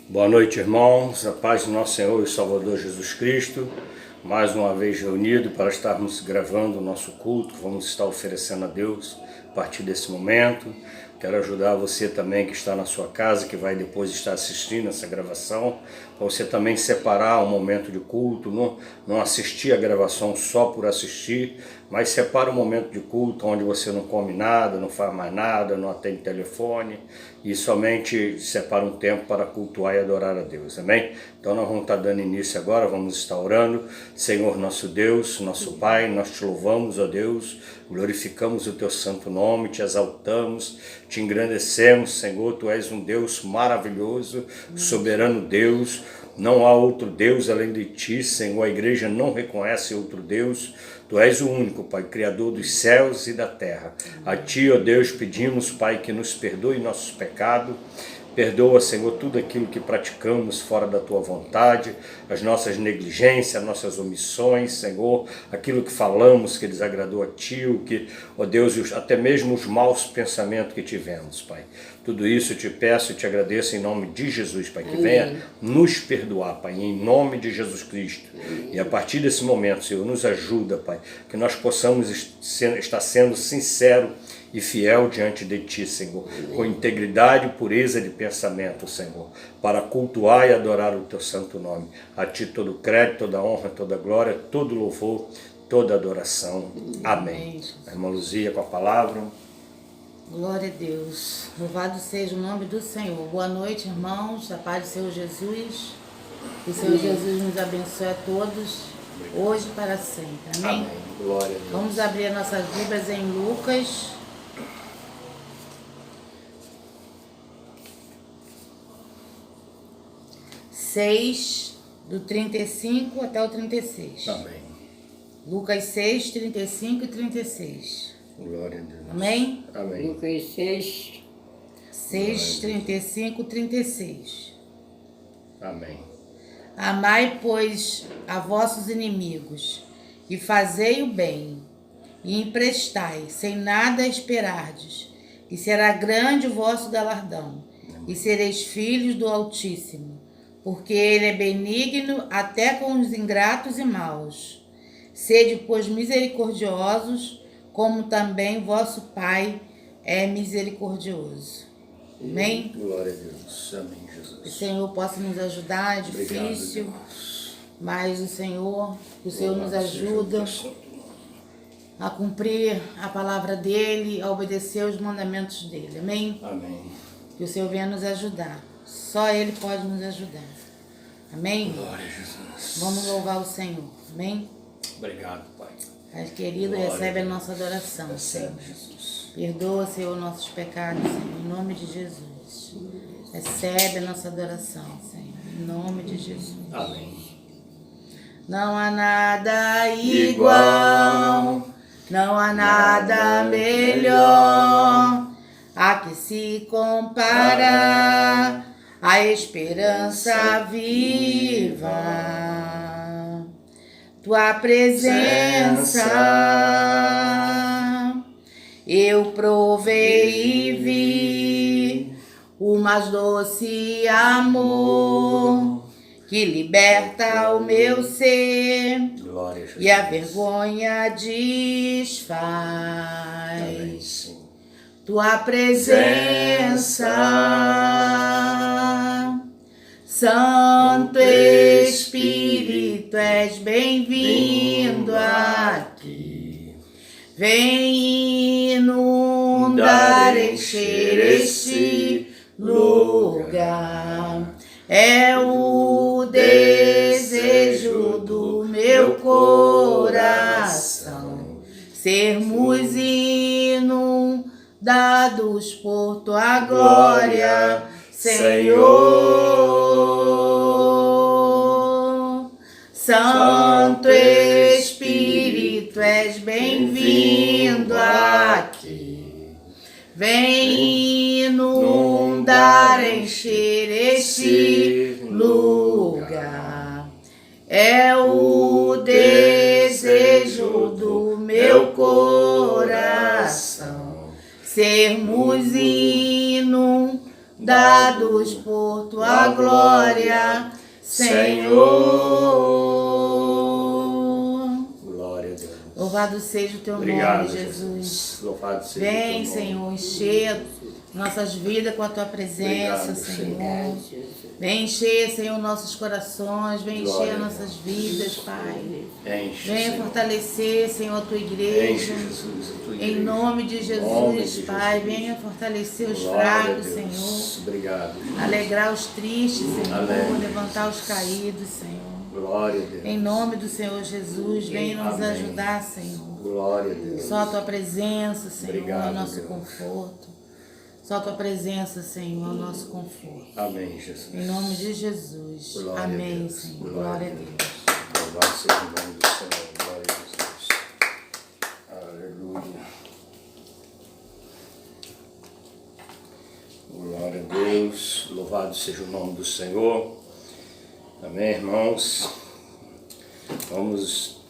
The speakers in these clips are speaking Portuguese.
Boa noite, irmãos. A paz do nosso Senhor e Salvador Jesus Cristo. Mais uma vez reunido para estarmos gravando o nosso culto. Vamos estar oferecendo a Deus a partir desse momento. Quero ajudar você também que está na sua casa, que vai depois estar assistindo essa gravação, para você também separar um momento de culto, não assistir a gravação só por assistir, mas separa um momento de culto onde você não come nada, não faz mais nada, não atende telefone e somente separa um tempo para cultuar e adorar a Deus, amém? Então nós vamos estar dando início agora, vamos estar orando. Senhor nosso Deus, nosso Pai, nós te louvamos, ó Deus, glorificamos o teu santo nome, te exaltamos, te engrandecemos, Senhor. Tu és um Deus maravilhoso, soberano Deus. Não há outro Deus além de ti, Senhor. A igreja não reconhece outro Deus. Tu és o único, Pai, Criador dos céus e da terra. A ti, ó Deus, pedimos, Pai, que nos perdoe nossos pecados. Perdoa, Senhor, tudo aquilo que praticamos fora da Tua vontade, as nossas negligências, as nossas omissões, Senhor, aquilo que falamos que desagradou a Ti, o que, ó Deus, até mesmo os maus pensamentos que tivemos, Pai. Tudo isso eu te peço e te agradeço em nome de Jesus, Pai, que venha nos perdoar, Pai, em nome de Jesus Cristo. E a partir desse momento, Senhor, nos ajuda, Pai, que nós possamos estar sendo sinceros e fiel diante de Ti, Senhor, com integridade e pureza de pensamento, Senhor, para cultuar e adorar o Teu santo nome. A Ti todo crédito, toda honra, toda glória, todo louvor, toda adoração. Amém. A irmã Luzia com a palavra. Glória a Deus. Louvado seja o nome do Senhor. Boa noite, irmãos. A paz do Senhor Jesus. Que o Senhor Jesus nos abençoe a todos, hoje e para sempre. Amém? Amém. Glória a Deus. Vamos abrir as nossas Bíblias em Lucas. Do 35 até o 36. Amém. Lucas 6, 35 e 36. Glória a Deus. Amém? Amém. Lucas 6. 6, 35 e 36. Amém. Amai, pois, a vossos inimigos, e fazei o bem, e emprestai, sem nada esperardes, e será grande o vosso galardão, e sereis filhos do Altíssimo, porque ele é benigno até com os ingratos e maus. Sede, pois, misericordiosos, como também vosso Pai é misericordioso. Amém? Glória a Deus. Amém, Jesus. Que o Senhor possa nos ajudar, é difícil, Obrigado, mas o Senhor nos ajuda a cumprir a palavra dEle, a obedecer os mandamentos dEle. Amém? Amém. Que o Senhor venha nos ajudar. Só Ele pode nos ajudar. Amém? Glória a Jesus. Vamos louvar o Senhor. Amém? Obrigado, Pai. Pai querido, Glória recebe a a Deus. nossa adoração, Senhor. Recebe, Jesus. Perdoa, Senhor, nossos pecados, Senhor, em nome de Jesus. Recebe a nossa adoração, Senhor, em nome de Jesus. Amém. Não há nada igual, não há nada melhor a que se compara a esperança viva. Tua presença eu provei e vi o mais doce amor que liberta o meu ser Glória a Jesus. e a vergonha desfaz. Amém, sim. Tua presença, Santo Espírito, és bem-vindo aqui. Vem inundar, encher este lugar. É o desejo do meu coração sermos inundados por tua glória, Senhor. Santo Espírito, és bem-vindo aqui. Vem inundar, encher este lugar. É o desejo do meu coração sermos inundados dados por tua glória, Senhor. Glória a Deus. Louvado seja o teu nome, Jesus. Louvado seja Vem, o teu nome. Senhor, encher nossas vidas com a tua presença, Obrigado, Senhor. Vem encher, Senhor, nossos corações, vem Glória encher a nossas vidas, Pai. Enche, Venha Senhor. fortalecer, Senhor, a tua Enche, igreja. Jesus, a tua Em igreja. nome de Em Jesus, nome de Pai, Jesus. venha fortalecer os Glória a fracos, Deus. Senhor. Obrigado. Alegrar os tristes, Senhor. Aleluia. Levantar os caídos, Senhor. Glória a Deus. Em nome do Senhor Jesus, venha nos Amém. ajudar, Senhor. Glória a Deus. Só a tua presença, Senhor, é Obrigado, o nosso Deus. conforto. Só a tua presença, Senhor, é o nosso conforto. Amém, Jesus. Em nome de Jesus. Glória a Amém, Deus. Senhor. Glória a Deus. Louvado seja o nome do Senhor. Glória a Jesus. Aleluia. Glória a Deus. Louvado seja o nome do Senhor. Amém, irmãos. Vamos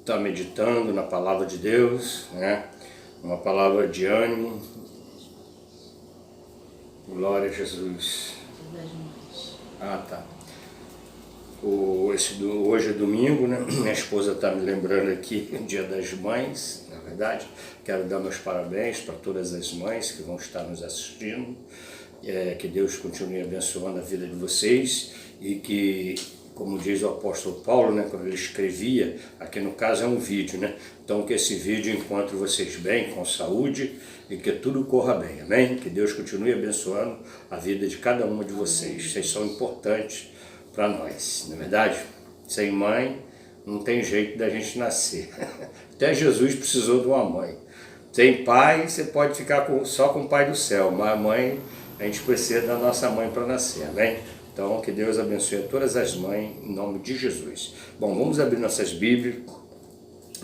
estar meditando na palavra de Deus, né? Uma palavra de ânimo. Glória a Jesus. Ah, tá. Hoje é domingo, né? Minha esposa está me lembrando aqui o Dia das Mães, na verdade. Quero dar meus parabéns para todas as mães que vão estar nos assistindo. Que Deus continue abençoando a vida de vocês e que, como diz o apóstolo Paulo, né, quando ele escrevia, aqui no caso é um vídeo, né? Então que esse vídeo encontre vocês bem, com saúde e que tudo corra bem, amém? Que Deus continue abençoando a vida de cada uma de vocês. Vocês são importantes para nós, não é verdade? Sem mãe não tem jeito da gente nascer. Até Jesus precisou de uma mãe. Sem pai você pode ficar só com o pai do céu, mas a mãe, a gente precisa da nossa mãe para nascer, amém? Então, que Deus abençoe a todas as mães, em nome de Jesus. Bom, vamos abrir nossas Bíblias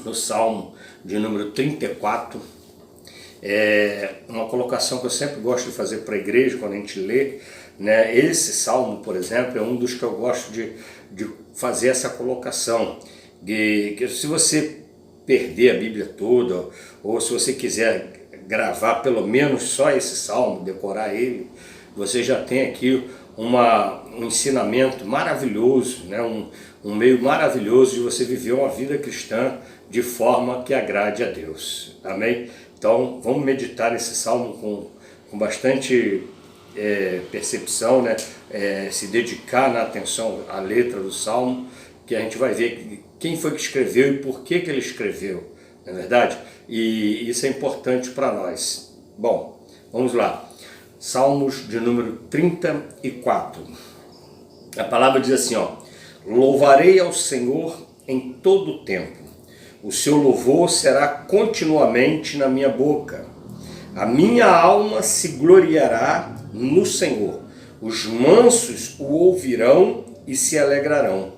no Salmo de número 34. É uma colocação que eu sempre gosto de fazer para a igreja, quando a gente lê, né? Esse Salmo, por exemplo, é um dos que eu gosto de fazer essa colocação. Que se você perder a Bíblia toda, ou se você quiser gravar pelo menos só esse Salmo, decorar ele, você já tem aqui um ensinamento maravilhoso, né? Um meio maravilhoso de você viver uma vida cristã de forma que agrade a Deus. Amém? Então vamos meditar nesse Salmo com bastante percepção, né? Se dedicar na atenção à letra do Salmo, que a gente vai ver quem foi que escreveu e por que ele escreveu, não é verdade? E isso é importante para nós. Bom, vamos lá. Salmos de número 34. A palavra diz assim, ó: louvarei ao Senhor em todo o tempo. O seu louvor será continuamente na minha boca. A minha alma se gloriará no Senhor. Os mansos o ouvirão e se alegrarão.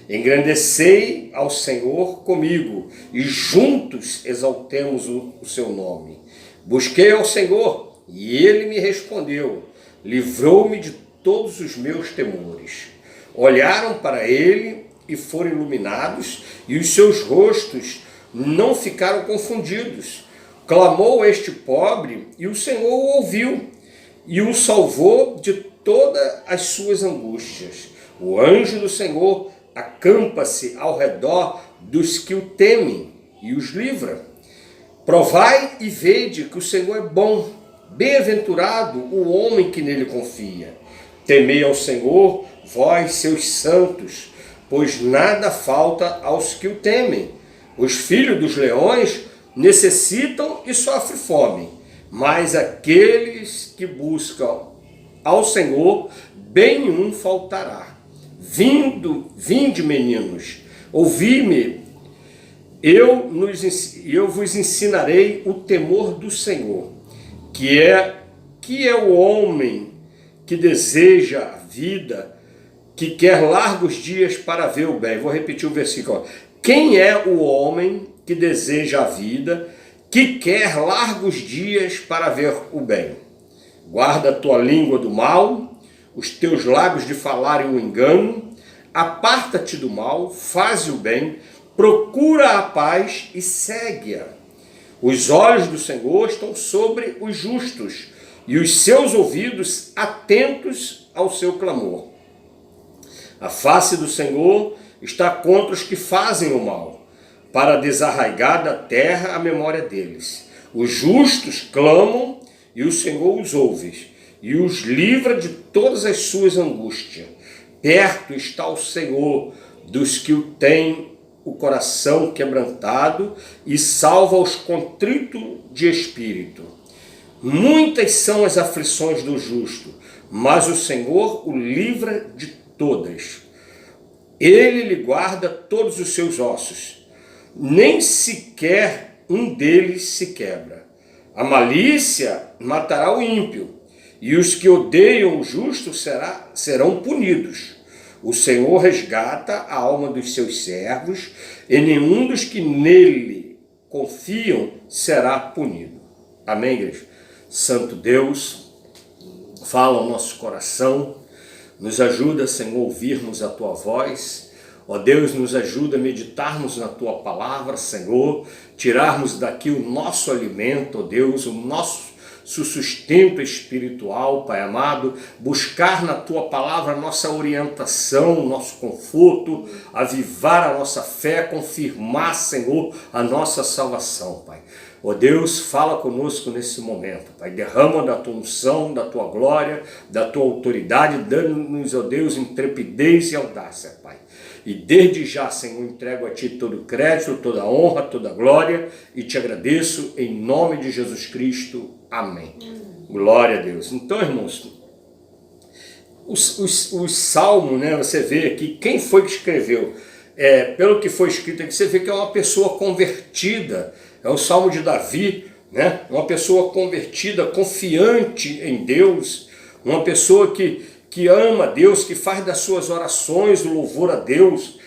Engrandecei ao Senhor comigo e juntos exaltemos o seu nome. Busquei ao Senhor e ele me respondeu, livrou-me de todos os meus temores. Olharam para ele e foram iluminados, e os seus rostos não ficaram confundidos. Clamou este pobre, e o Senhor o ouviu, e o salvou de todas as suas angústias. O anjo do Senhor acampa-se ao redor dos que o temem, e os livra. Provai e vede que o Senhor é bom. Bem-aventurado o homem que nele confia. Temei ao Senhor, vós, seus santos, pois nada falta aos que o temem. Os filhos dos leões necessitam e sofrem fome, mas aqueles que buscam ao Senhor, bem nenhum faltará. Vinde, meninos, ouvi-me, eu vos ensinarei o temor do Senhor. Que é o homem que deseja a vida, que quer largos dias para ver o bem. Vou repetir o versículo. Quem é o homem que deseja a vida, que quer largos dias para ver o bem? Guarda a tua língua do mal, os teus lábios de falarem o engano, aparta-te do mal, faze o bem, procura a paz e segue-a. Os olhos do Senhor estão sobre os justos, e os seus ouvidos atentos ao seu clamor. A face do Senhor está contra os que fazem o mal, para desarraigar da terra a memória deles. Os justos clamam e o Senhor os ouve, e os livra de todas as suas angústias. Perto está o Senhor dos que o têm o coração quebrantado e salva os contritos de espírito. Muitas são as aflições do justo, mas o Senhor o livra de todas. Ele lhe guarda todos os seus ossos, nem sequer um deles se quebra. A malícia matará o ímpio, e os que odeiam o justo serão punidos. O Senhor resgata a alma dos seus servos, e nenhum dos que nele confiam será punido. Amém, igreja? Santo Deus, fala ao nosso coração, nos ajuda, Senhor, a ouvirmos a Tua voz. Ó Deus, nos ajuda a meditarmos na Tua palavra, Senhor, tirarmos daqui o nosso alimento, ó Deus, o nosso sustento espiritual, Pai amado, buscar na Tua palavra a nossa orientação, nosso conforto, avivar a nossa fé, confirmar, Senhor, a nossa salvação, Pai. Ó Deus, fala conosco nesse momento, Pai, derrama da Tua unção, da Tua glória, da Tua autoridade, dando-nos, ó Deus, intrepidez e audácia, Pai. E desde já, Senhor, entrego a Ti todo o crédito, toda a honra, toda a glória, e Te agradeço em nome de Jesus Cristo. Amém. Glória a Deus. Então, irmãos, os salmos, né, você vê aqui, quem foi que escreveu? Pelo que foi escrito aqui, você vê que é uma pessoa convertida, é o Salmo de Davi, né? Uma pessoa convertida, confiante em Deus, uma pessoa que ama Deus, que faz das suas orações o louvor a Deus.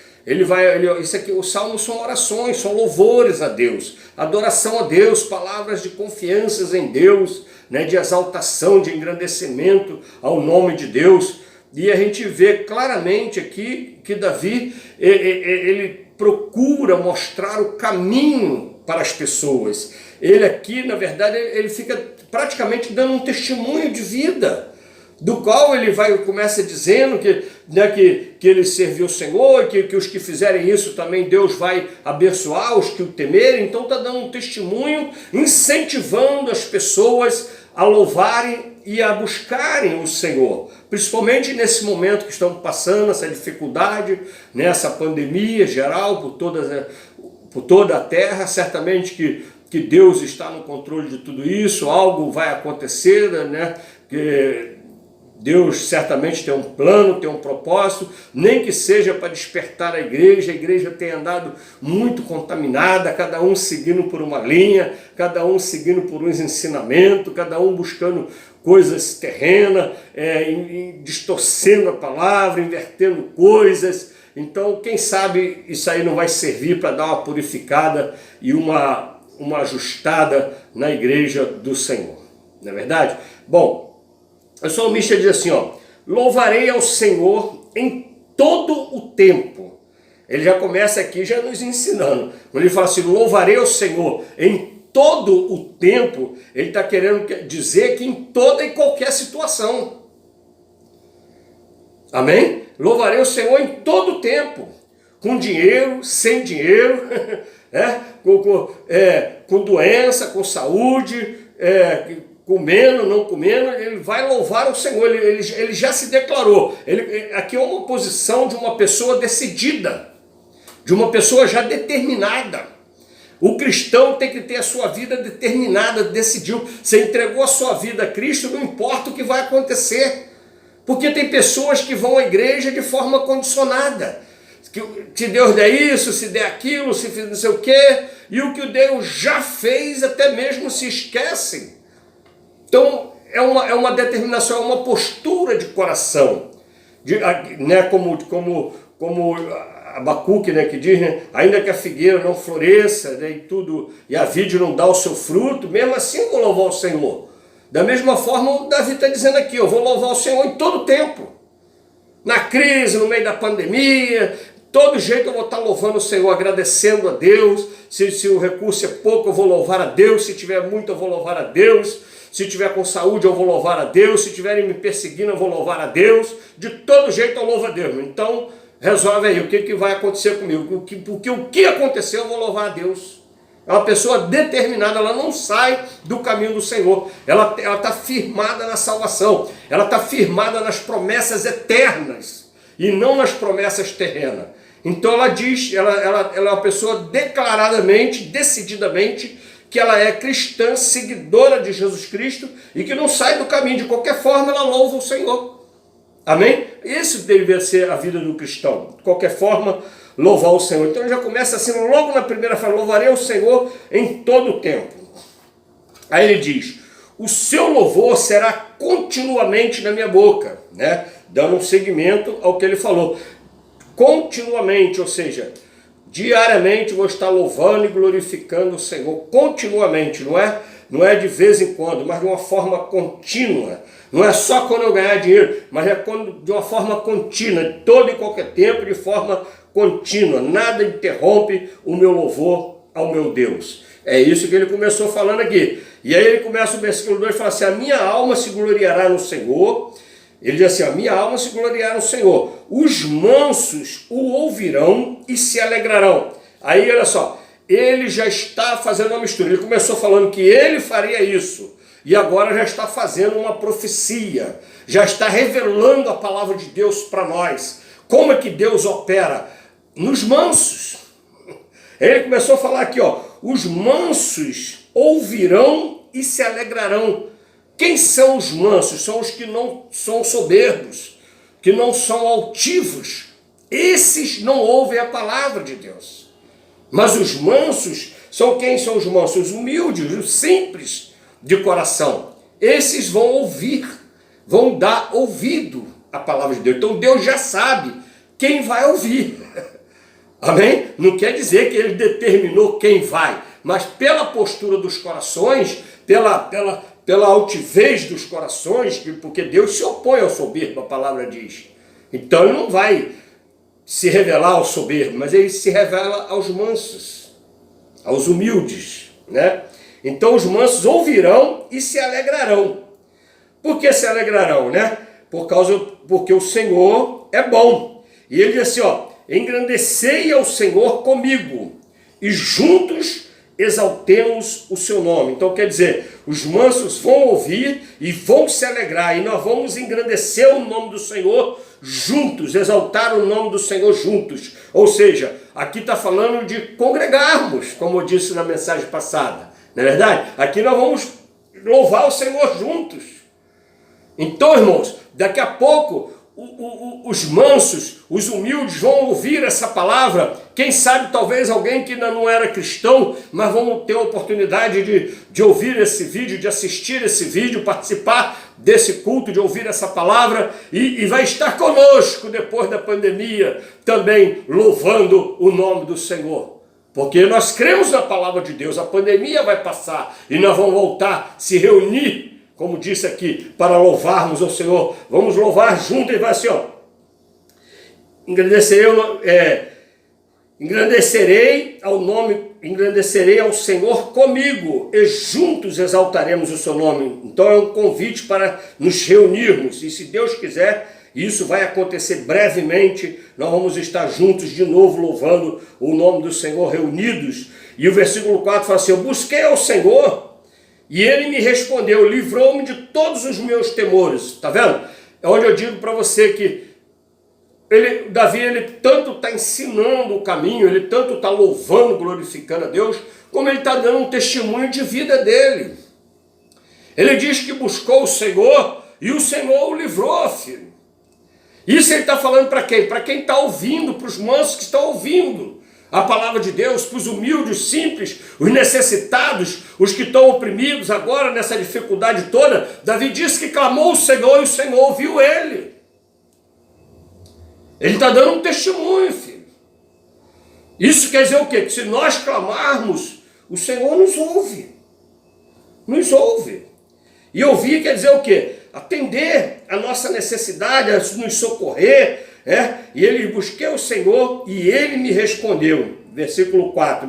Isso aqui, os salmos são orações, são louvores a Deus, adoração a Deus, palavras de confiança em Deus, né, de exaltação, de engrandecimento ao nome de Deus. E a gente vê claramente aqui que Davi, ele procura mostrar o caminho para as pessoas. Ele aqui, na verdade, ele fica praticamente dando um testemunho de vida, do qual ele começa dizendo que ele serviu o Senhor, que os que fizerem isso também Deus vai abençoar, os que o temerem. Então está dando um testemunho, incentivando as pessoas a louvarem e a buscarem o Senhor, principalmente nesse momento que estamos passando, essa dificuldade, nessa pandemia geral por toda a terra. Certamente que Deus está no controle de tudo isso, algo vai acontecer, né? Que Deus certamente tem um plano, tem um propósito, nem que seja para despertar a igreja tem andado muito contaminada, cada um seguindo por uma linha, cada um seguindo por uns ensinamentos, cada um buscando coisas terrenas, distorcendo a palavra, invertendo coisas. Então, quem sabe isso aí não vai servir para dar uma purificada e uma ajustada na igreja do Senhor, não é verdade? Bom, o salmista diz assim, ó: louvarei ao Senhor em todo o tempo. Ele já começa aqui já nos ensinando. Quando ele fala assim, louvarei ao Senhor em todo o tempo, ele está querendo dizer que em toda e qualquer situação. Amém? Louvarei o Senhor em todo o tempo, com dinheiro, sem dinheiro, com doença, com saúde, comendo, não comendo, ele vai louvar o Senhor. Ele já se declarou. Aqui é uma posição de uma pessoa decidida, de uma pessoa já determinada. O cristão tem que ter a sua vida determinada, decidiu. Você entregou a sua vida a Cristo, não importa o que vai acontecer. Porque tem pessoas que vão à igreja de forma condicionada. Se Deus der isso, se der aquilo, se fizer não sei o quê, e o que o Deus já fez até mesmo se esquecem. Então é uma determinação, é uma postura de coração. Como Abacuque, né, que diz, né, ainda que a figueira não floresça, né, e a vide não dá o seu fruto, mesmo assim eu vou louvar o Senhor. Da mesma forma, o Davi está dizendo aqui, eu vou louvar o Senhor em todo tempo. Na crise, no meio da pandemia, todo jeito eu vou estar louvando o Senhor, agradecendo a Deus. Se o recurso é pouco, eu vou louvar a Deus. Se tiver muito, eu vou louvar a Deus. Se tiver com saúde, eu vou louvar a Deus. Se tiverem me perseguindo, eu vou louvar a Deus. De todo jeito, eu louvo a Deus. Então, resolve aí o que vai acontecer comigo. Porque o que aconteceu, eu vou louvar a Deus. É uma pessoa determinada, ela não sai do caminho do Senhor. Ela está firmada na salvação. Ela está firmada nas promessas eternas e não nas promessas terrenas. Então ela diz, ela é uma pessoa declaradamente, decididamente, que ela é cristã, seguidora de Jesus Cristo e que não sai do caminho. De qualquer forma, ela louva o Senhor. Amém? Isso deveria ser a vida do cristão. De qualquer forma, louvar o Senhor. Então já começa assim, logo na primeira frase, louvarei o Senhor em todo o tempo. Aí ele diz, o seu louvor será continuamente na minha boca, né? Dando um seguimento ao que ele falou. Continuamente, ou seja, diariamente vou estar louvando e glorificando o Senhor, continuamente, não é de vez em quando, mas de uma forma contínua. Não é só quando eu ganhar dinheiro, mas é de uma forma contínua, todo e qualquer tempo, de forma contínua. Nada interrompe o meu louvor ao meu Deus. É isso que ele começou falando aqui. E aí ele começa o versículo 2 e fala assim, a minha alma se gloriará no Senhor. Ele diz assim, a minha alma se gloriará no Senhor. Os mansos o ouvirão e se alegrarão. Aí, olha só, ele já está fazendo uma mistura. Ele começou falando que ele faria isso. E agora já está fazendo uma profecia. Já está revelando a palavra de Deus para nós. Como é que Deus opera? Nos mansos. Ele começou a falar aqui, ó, os mansos ouvirão e se alegrarão. Quem são os mansos? São os que não são soberbos, que não são altivos. Esses não ouvem a palavra de Deus. Mas os mansos são quem são os mansos? Os humildes, os simples de coração. Esses vão ouvir, vão dar ouvido à palavra de Deus. Então Deus já sabe quem vai ouvir. Amém? Não quer dizer que ele determinou quem vai, mas pela postura dos corações, pela altivez dos corações, porque Deus se opõe ao soberbo, a palavra diz. Então ele não vai se revelar ao soberbo, mas ele se revela aos mansos, aos humildes, né? Então os mansos ouvirão e se alegrarão. Por que se alegrarão, né? Porque o Senhor é bom. E ele diz assim, ó, engrandecei ao Senhor comigo, e juntos exaltemos o seu nome. Então quer dizer, os mansos vão ouvir e vão se alegrar, e nós vamos engrandecer o nome do Senhor juntos, exaltar o nome do Senhor juntos. Ou seja, aqui está falando de congregarmos, como eu disse na mensagem passada, não é verdade? Aqui nós vamos louvar o Senhor juntos. Então, irmãos, daqui a pouco os mansos, os humildes vão ouvir essa palavra. Quem sabe talvez alguém que ainda não era cristão, mas vão ter a oportunidade de ouvir esse vídeo, de assistir esse vídeo, participar desse culto, de ouvir essa palavra e vai estar conosco depois da pandemia, também louvando o nome do Senhor. Porque nós cremos na palavra de Deus, a pandemia vai passar e nós vamos voltar a se reunir, como disse aqui, para louvarmos ao Senhor. Vamos louvar juntos e vai assim, ó. Engrandecerei ao Senhor comigo, e juntos exaltaremos o seu nome. Então é um convite para nos reunirmos, e se Deus quiser, isso vai acontecer brevemente. Nós vamos estar juntos de novo louvando o nome do Senhor, reunidos. E o versículo 4 fala assim, eu busquei ao Senhor e ele me respondeu, livrou-me de todos os meus temores. Está vendo? É onde eu digo para você que Davi ele tanto está ensinando o caminho, ele tanto está louvando, glorificando a Deus, como ele está dando um testemunho de vida dele. Ele diz que buscou o Senhor e o Senhor o livrou, filho. Isso ele está falando para quem? Para quem está ouvindo, para os mansos que estão ouvindo a palavra de Deus, para os humildes, os simples, os necessitados, os que estão oprimidos agora nessa dificuldade toda. Davi disse que clamou o Senhor e o Senhor ouviu ele. Ele está dando um testemunho, filho. Isso quer dizer o quê? Que se nós clamarmos, o Senhor nos ouve. Nos ouve. E ouvir quer dizer o quê? Atender a nossa necessidade, a nos socorrer, e ele busquei o Senhor e ele me respondeu, versículo 4,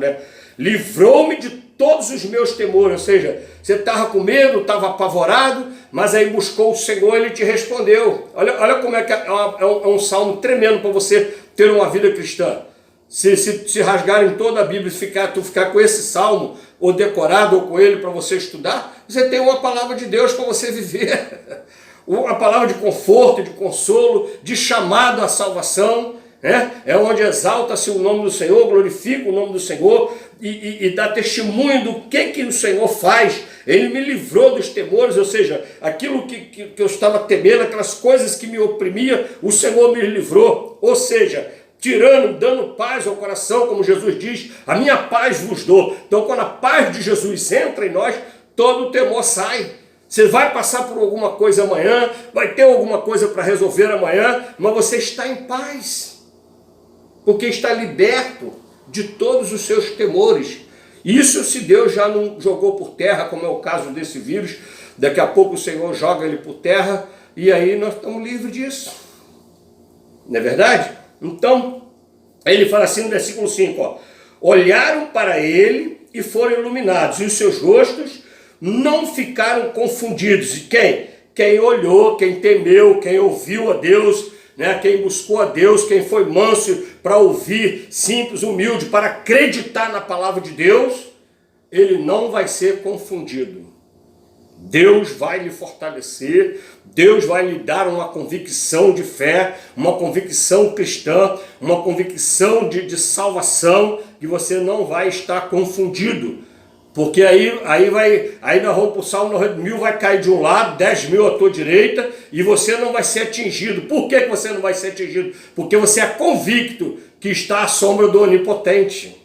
livrou-me de todos os meus temores. Ou seja, você estava com medo, estava apavorado, mas aí buscou o Senhor, Ele te respondeu. Olha como é que é um salmo tremendo para você ter uma vida cristã. Se rasgarem toda a Bíblia e tu ficar com esse salmo, ou decorado, ou com ele para você estudar, você tem uma palavra de Deus para você viver. Uma palavra de conforto, de consolo, de chamado à salvação, né? É onde exalta-se o nome do Senhor, glorifica o nome do Senhor e dá testemunho do que o Senhor faz. Ele me livrou dos temores, ou seja, aquilo que eu estava temendo, aquelas coisas que me oprimiam, o Senhor me livrou. Ou seja, dando paz ao coração, como Jesus diz, a minha paz vos dou. Então, quando a paz de Jesus entra em nós, todo o temor sai. Você vai passar por alguma coisa amanhã, vai ter alguma coisa para resolver amanhã, mas você está em paz, porque está liberto de todos os seus temores. Isso se Deus já não jogou por terra, como é o caso desse vírus, daqui a pouco o Senhor joga ele por terra, e aí nós estamos livres disso. Não é verdade? Então, ele fala assim no versículo 5, ó, olharam para ele e foram iluminados, e os seus rostos não ficaram confundidos. E quem? Quem olhou, quem temeu, quem ouviu a Deus, né? Quem buscou a Deus, quem foi manso para ouvir, simples, humilde, para acreditar na palavra de Deus, ele não vai ser confundido. Deus vai lhe fortalecer, Deus vai lhe dar uma convicção de fé, uma convicção cristã, uma convicção de salvação, que você não vai estar confundido. Porque aí nós vamos para o Salmo 1000, vai cair de um lado, 10.000 à tua direita, e você não vai ser atingido. Por que você não vai ser atingido? Porque você é convicto que está à sombra do Onipotente.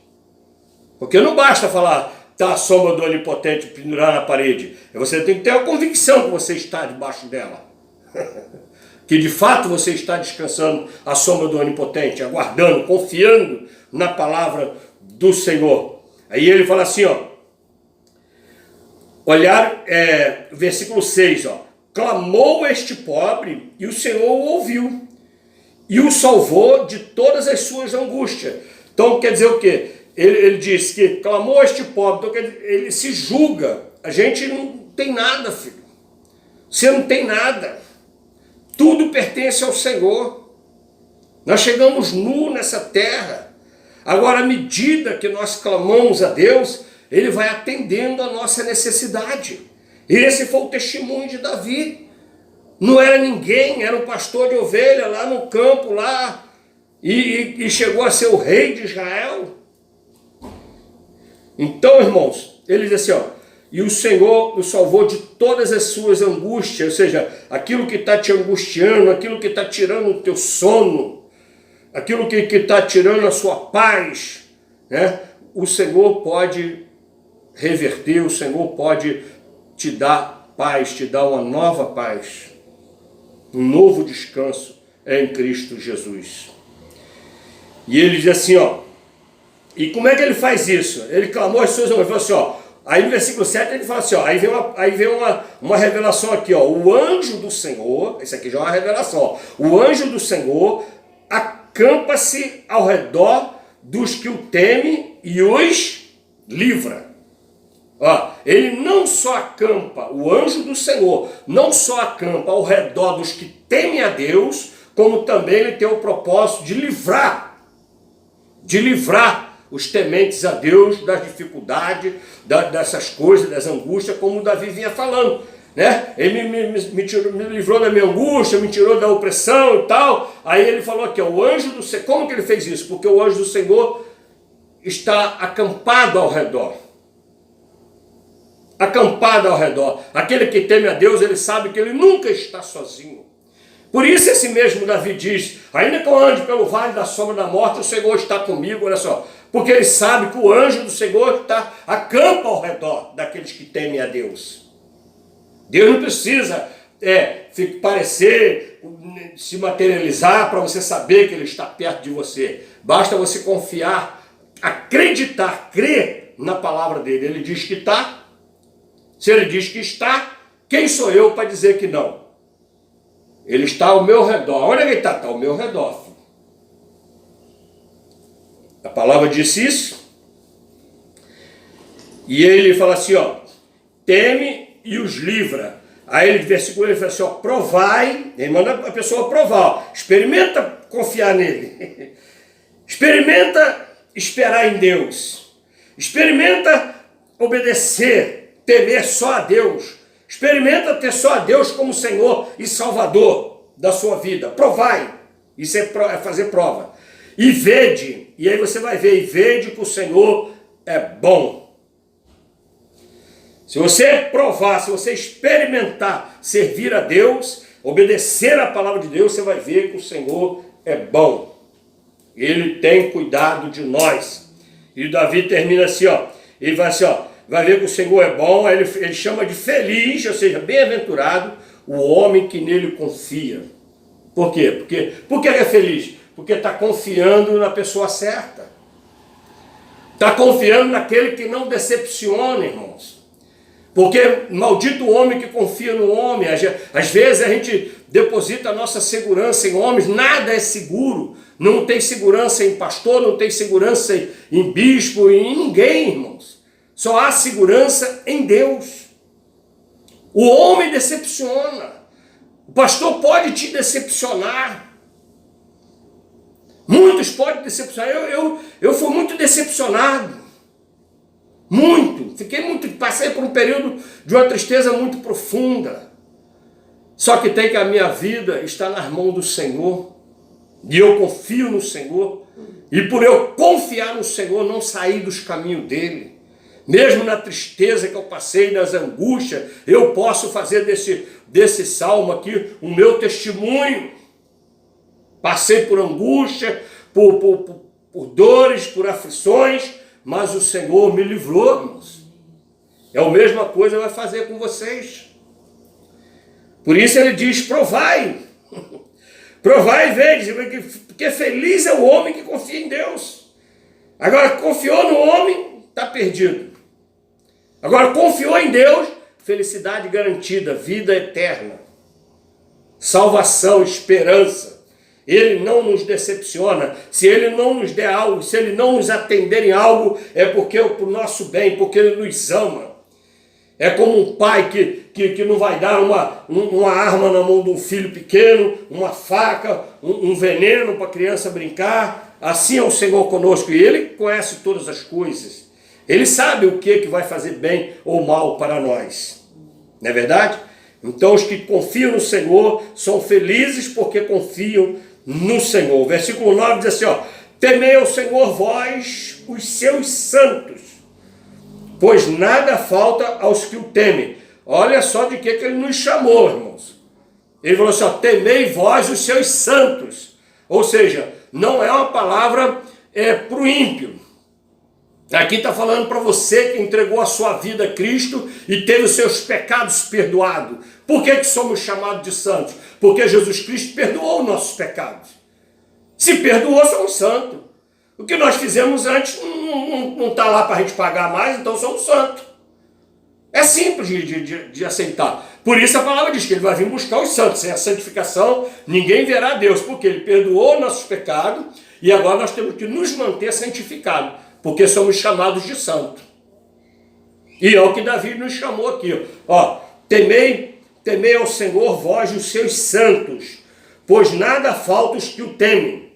Porque não basta falar, está à sombra do Onipotente, pendurar na parede. Você tem que ter a convicção que você está debaixo dela. Que de fato você está descansando à sombra do Onipotente, aguardando, confiando na palavra do Senhor. Aí ele fala assim, ó, olhar, versículo 6, ó, clamou este pobre e o Senhor o ouviu e o salvou de todas as suas angústias. Então quer dizer o quê? Ele diz que clamou este pobre, então quer dizer, ele se julga. A gente não tem nada, filho. Você não tem nada. Tudo pertence ao Senhor. Nós chegamos nu nessa terra. Agora, à medida que nós clamamos a Deus, Ele vai atendendo a nossa necessidade. E esse foi o testemunho de Davi. Não era ninguém, era um pastor de ovelha lá no campo, lá, e chegou a ser o rei de Israel. Então, irmãos, ele diz assim, ó, e o Senhor o salvou de todas as suas angústias, ou seja, aquilo que está te angustiando, aquilo que está tirando o teu sono, aquilo que está tirando a sua paz, né? O Senhor pode reverter, o Senhor pode te dar paz, te dar uma nova paz, um novo descanso em Cristo Jesus. E ele diz assim, ó, e como é que ele faz isso? Ele clamou as suas angústias, falou assim, ó, aí no versículo 7 ele fala assim, ó, aí vem uma revelação aqui, ó, o anjo do Senhor, isso aqui já é uma revelação, ó, o anjo do Senhor acampa-se ao redor dos que o temem e os livra. Ó, ele não só acampa, o anjo do Senhor, não só acampa ao redor dos que temem a Deus, como também ele tem o propósito de livrar os tementes a Deus das dificuldades, dessas coisas, das angústias, como o Davi vinha falando, né? Ele me livrou da minha angústia, me tirou da opressão e tal. Aí ele falou aqui, ó, o anjo do Senhor, como que ele fez isso? Porque o anjo do Senhor está acampado ao redor. Acampado ao redor. Aquele que teme a Deus, ele sabe que ele nunca está sozinho. Por isso esse mesmo Davi diz, ainda que eu ande pelo vale da sombra da morte, o Senhor está comigo, olha só. Porque ele sabe que o anjo do Senhor acampa ao redor daqueles que temem a Deus. Deus não precisa parecer, se materializar para você saber que ele está perto de você. Basta você confiar, acreditar, crer na palavra dele. Ele diz que está. Se ele diz que está, quem sou eu para dizer que não? Ele está ao meu redor. Onde é que ele está? Está ao meu redor, filho. A palavra disse isso. E ele fala assim, ó, teme e os livra. Aí ele, versículo, ele fala assim, ó, provai, ele manda a pessoa provar, ó, experimenta confiar nele, experimenta esperar em Deus, experimenta obedecer, temer só a Deus, experimenta ter só a Deus como Senhor e Salvador da sua vida, provai, isso é fazer prova, e vede, e aí você vai ver, e vede que o Senhor é bom. Se você provar, se você experimentar servir a Deus, obedecer a palavra de Deus, você vai ver que o Senhor é bom. Ele tem cuidado de nós. E Davi termina assim, ó. Ele vai assim, ó. Vai ver que o Senhor é bom. Aí ele chama de feliz, ou seja, bem-aventurado, o homem que nele confia. Por quê? Por que ele é feliz? Porque está confiando na pessoa certa. Está confiando naquele que não decepciona, irmãos. Porque maldito o homem que confia no homem. Às vezes a gente deposita a nossa segurança em homens, nada é seguro. Não tem segurança em pastor, não tem segurança em bispo, em ninguém, irmãos. Só há segurança em Deus. O homem decepciona. O pastor pode te decepcionar. Muitos podem decepcionar. Eu fui muito decepcionado. Muito. Passei por um período de uma tristeza muito profunda. Só que tem que a minha vida está nas mãos do Senhor. E eu confio no Senhor. E por eu confiar no Senhor, não sair dos caminhos dele. Mesmo na tristeza que eu passei, nas angústias, eu posso fazer desse salmo aqui o meu testemunho. Passei por angústia, por dores, por aflições, mas o Senhor me livrou, irmãos. É a mesma coisa que vai fazer com vocês. Por isso ele diz, provai. Provai e vede, porque feliz é o homem que confia em Deus. Agora, confiou no homem, está perdido. Agora, confiou em Deus, felicidade garantida, vida eterna, salvação, esperança. Ele não nos decepciona. Se ele não nos der algo, se ele não nos atender em algo, é porque é para o nosso bem, porque ele nos ama. É como um pai que não vai dar uma arma na mão de um filho pequeno, uma faca, um veneno para a criança brincar. Assim é o Senhor conosco. E ele conhece todas as coisas. Ele sabe o que vai fazer bem ou mal para nós. Não é verdade? Então os que confiam no Senhor são felizes porque confiam no Senhor. Versículo 9 diz assim, ó, temei ao Senhor vós, os seus santos, pois nada falta aos que o temem. Olha só de que ele nos chamou, irmãos. Ele falou assim, ó, temei vós, os seus santos. Ou seja, não é uma palavra para o ímpio. Aqui está falando para você que entregou a sua vida a Cristo e teve os seus pecados perdoados. Por que somos chamados de santos? Porque Jesus Cristo perdoou os nossos pecados. Se perdoou, somos santos. O que nós fizemos antes não está lá para a gente pagar mais, então somos santos. É simples de aceitar. Por isso a palavra diz que ele vai vir buscar os santos. Sem a santificação, ninguém verá a Deus, porque ele perdoou nossos pecados e agora nós temos que nos manter santificados, porque somos chamados de santo. E é o que Davi nos chamou aqui. Ó, temei ao Senhor vós, os seus santos, pois nada falta os que o temem.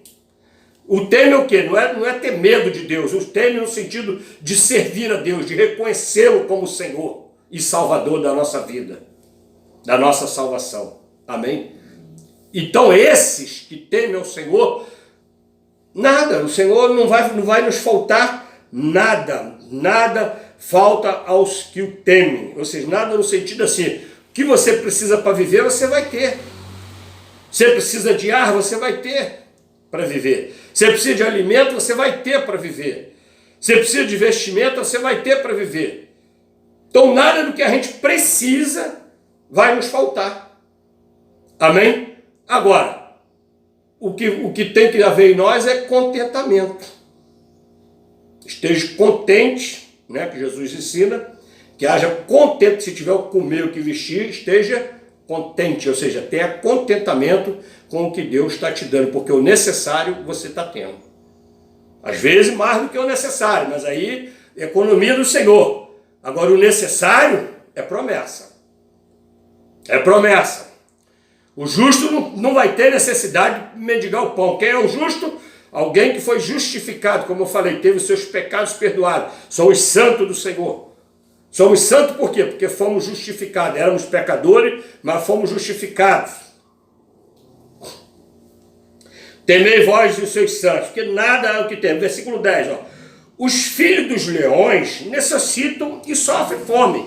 O teme é o quê? Não é ter medo de Deus. O teme no sentido de servir a Deus, de reconhecê-lo como Senhor e Salvador da nossa vida, da nossa salvação. Amém? Então esses que temem ao Senhor, nada, o Senhor não vai nos faltar nada. Nada falta aos que o temem. Ou seja, nada no sentido assim, o que você precisa para viver, você vai ter. Você precisa de ar, você vai ter para viver. Você precisa de alimento, você vai ter para viver. Você precisa de vestimenta, você vai ter para viver. Então nada do que a gente precisa vai nos faltar. Amém? Agora, o que tem que haver em nós é contentamento. Esteja contente, né, que Jesus ensina, que haja contento, se tiver o que comer, o que vestir, esteja contente, ou seja, tenha contentamento com o que Deus está te dando, porque o necessário você está tendo. Às vezes mais do que o necessário, mas aí economia do Senhor. Agora, o necessário é promessa. É promessa. O justo não vai ter necessidade de mendigar o pão. Quem é o justo? Alguém que foi justificado, como eu falei, teve os seus pecados perdoados. Somos santos do Senhor. Somos santos por quê? Porque fomos justificados. Éramos pecadores, mas fomos justificados. Temei vós os seus santos, porque nada é o que tem. Versículo 10, ó. Os filhos dos leões necessitam e sofrem fome,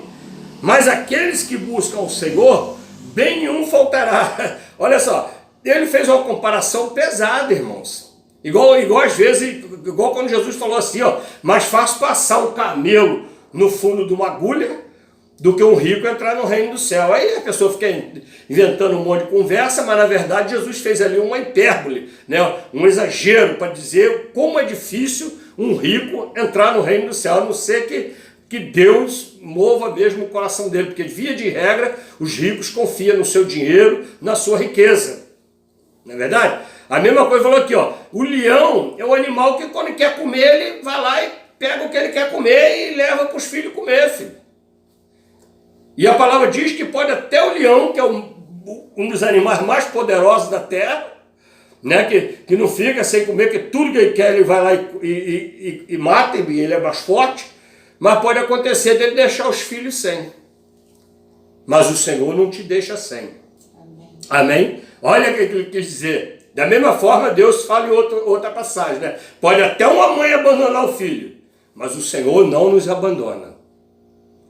mas aqueles que buscam o Senhor, bem nenhum faltará. Olha só, ele fez uma comparação pesada, irmãos. Igual às vezes, igual quando Jesus falou assim, ó, mais fácil passar um camelo no fundo de uma agulha do que um rico entrar no reino do céu. Aí a pessoa fica inventando um monte de conversa, mas na verdade Jesus fez ali uma hipérbole, né? Um exagero para dizer como é difícil um rico entrar no reino do céu, a não ser que Deus mova mesmo o coração dele, porque via de regra os ricos confiam no seu dinheiro, na sua riqueza. Não é verdade? A mesma coisa falou aqui, ó, o leão é o animal que quando quer comer, ele vai lá e pega o que ele quer comer e leva para os filhos comer, filho. E a palavra diz que pode até o leão, que é um dos animais mais poderosos da terra, né, que não fica sem comer, que tudo que ele quer ele vai lá e mata, e ele é mais forte, mas pode acontecer dele deixar os filhos sem. Mas o Senhor não te deixa sem. Amém? Amém? Olha o que ele quis dizer. Da mesma forma, Deus fala em outra passagem, né? Pode até uma mãe abandonar o filho, mas o Senhor não nos abandona.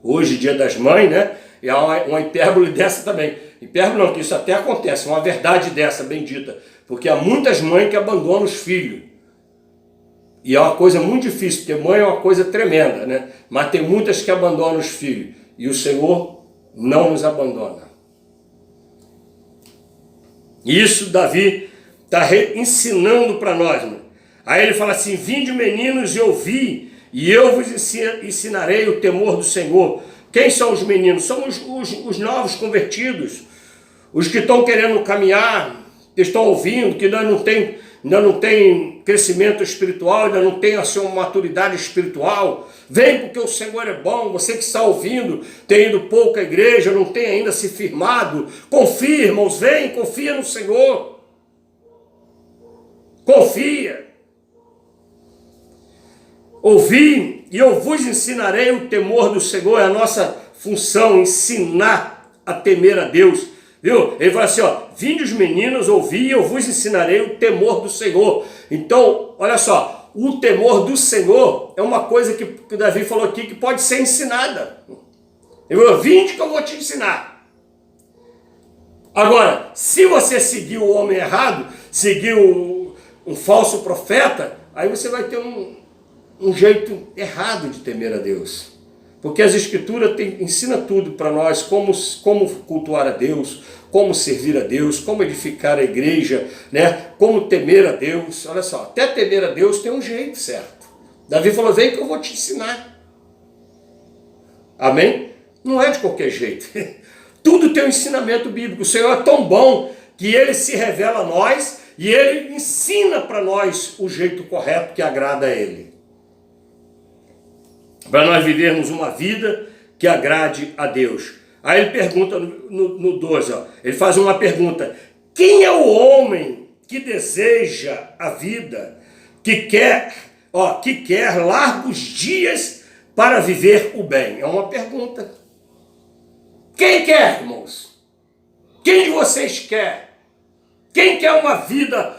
Hoje, dia das mães, né? E há uma hipérbole dessa também. Hipérbole não, que isso até acontece, uma verdade dessa, bendita. Porque há muitas mães que abandonam os filhos. E é uma coisa muito difícil, porque mãe é uma coisa tremenda, né? Mas tem muitas que abandonam os filhos. E o Senhor não nos abandona. Isso Davi está ensinando para nós, né? Aí ele fala assim, vinde meninos e ouvi, e eu vos ensinarei o temor do Senhor. Quem são os meninos? São os novos convertidos, os que estão querendo caminhar, que estão ouvindo, que ainda não tem crescimento espiritual, ainda não tem a sua maturidade espiritual. Vem porque o Senhor é bom. Você que está ouvindo, tem ido pouco à igreja, não tem ainda se firmado, confia, irmãos, vem, confia no Senhor. Confia. Ouvi e eu vos ensinarei o temor do Senhor. É a nossa função, ensinar a temer a Deus. Viu? Ele fala assim, ó, vinde os meninos, ouvi e eu vos ensinarei o temor do Senhor. Então, olha só, o temor do Senhor é uma coisa que o Davi falou aqui que pode ser ensinada. Ele falou, vinde que eu vou te ensinar. Agora, se você seguir o homem errado, seguir um falso profeta, aí você vai ter um jeito errado de temer a Deus. Porque as Escrituras ensina tudo para nós, como cultuar a Deus, como servir a Deus, como edificar a igreja, né? Como temer a Deus. Olha só, até temer a Deus tem um jeito certo. Davi falou, vem que eu vou te ensinar. Amém? Não é de qualquer jeito. Tudo tem um ensinamento bíblico. O Senhor é tão bom que Ele se revela a nós e Ele ensina para nós o jeito correto que agrada a Ele. Para nós vivermos uma vida que agrade a Deus. Aí ele pergunta no 12, ó, ele faz uma pergunta, quem é o homem que deseja a vida, que quer largos dias para viver o bem? É uma pergunta. Quem quer, irmãos? Quem de vocês quer? Quem quer uma vida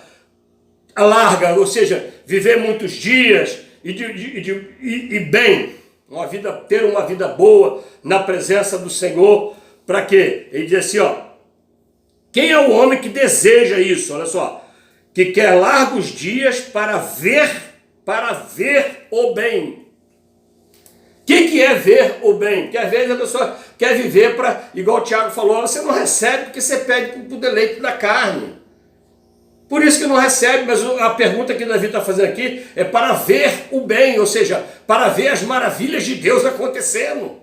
larga, ou seja, viver muitos dias e bem? Ter uma vida boa na presença do Senhor, para quê? Ele diz assim, ó, quem é o homem que deseja isso? Olha só, que quer largos dias para ver o bem. O que é ver o bem? Porque às vezes a pessoa quer viver para, igual o Tiago falou, você não recebe porque você pede para o deleite da carne. Por isso que não recebe, mas a pergunta que Davi está fazendo aqui é para ver o bem, ou seja, para ver as maravilhas de Deus acontecendo,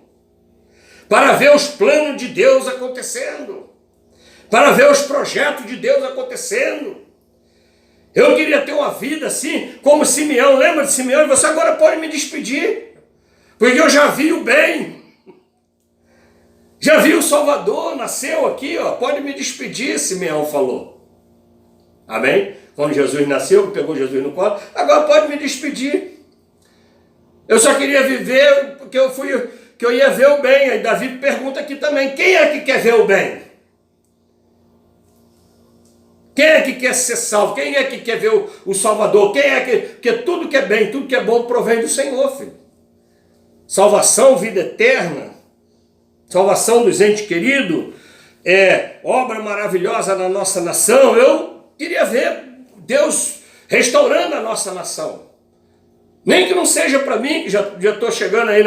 para ver os planos de Deus acontecendo, para ver os projetos de Deus acontecendo. Eu queria ter uma vida assim, como Simeão. Lembra de Simeão? Você agora pode me despedir, porque eu já vi o bem. Já viu o Salvador, nasceu aqui, ó, pode me despedir, Simeão falou. Amém? Quando Jesus nasceu, pegou Jesus no colo, agora pode me despedir. Eu só queria viver porque que eu ia ver o bem. Aí Davi pergunta aqui também, quem é que quer ver o bem? Quem é que quer ser salvo? Quem é que quer ver o Salvador? Quem é que tudo que é bem, tudo que é bom provém do Senhor, filho? Salvação, vida eterna, salvação dos entes queridos, obra maravilhosa na nossa nação. Eu queria ver Deus restaurando a nossa nação. Nem que não seja para mim, que já estou chegando aí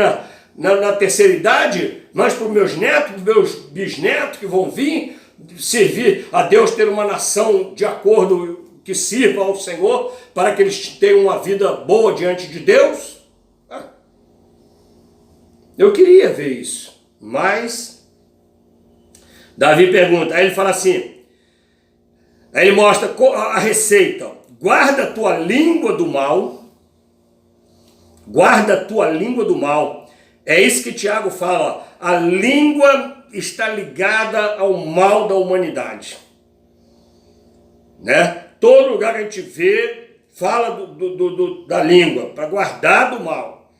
na terceira idade, mas para os meus netos, para os meus bisnetos que vão vir, servir a Deus, ter uma nação de acordo que sirva ao Senhor, para que eles tenham uma vida boa diante de Deus. Eu queria ver isso, mas Davi pergunta, aí ele fala assim, aí ele mostra a receita, guarda a tua língua do mal, guarda a tua língua do mal. É isso que Tiago fala, ó, a língua está ligada ao mal da humanidade. Né? Todo lugar que a gente vê, fala da língua, para guardar do mal.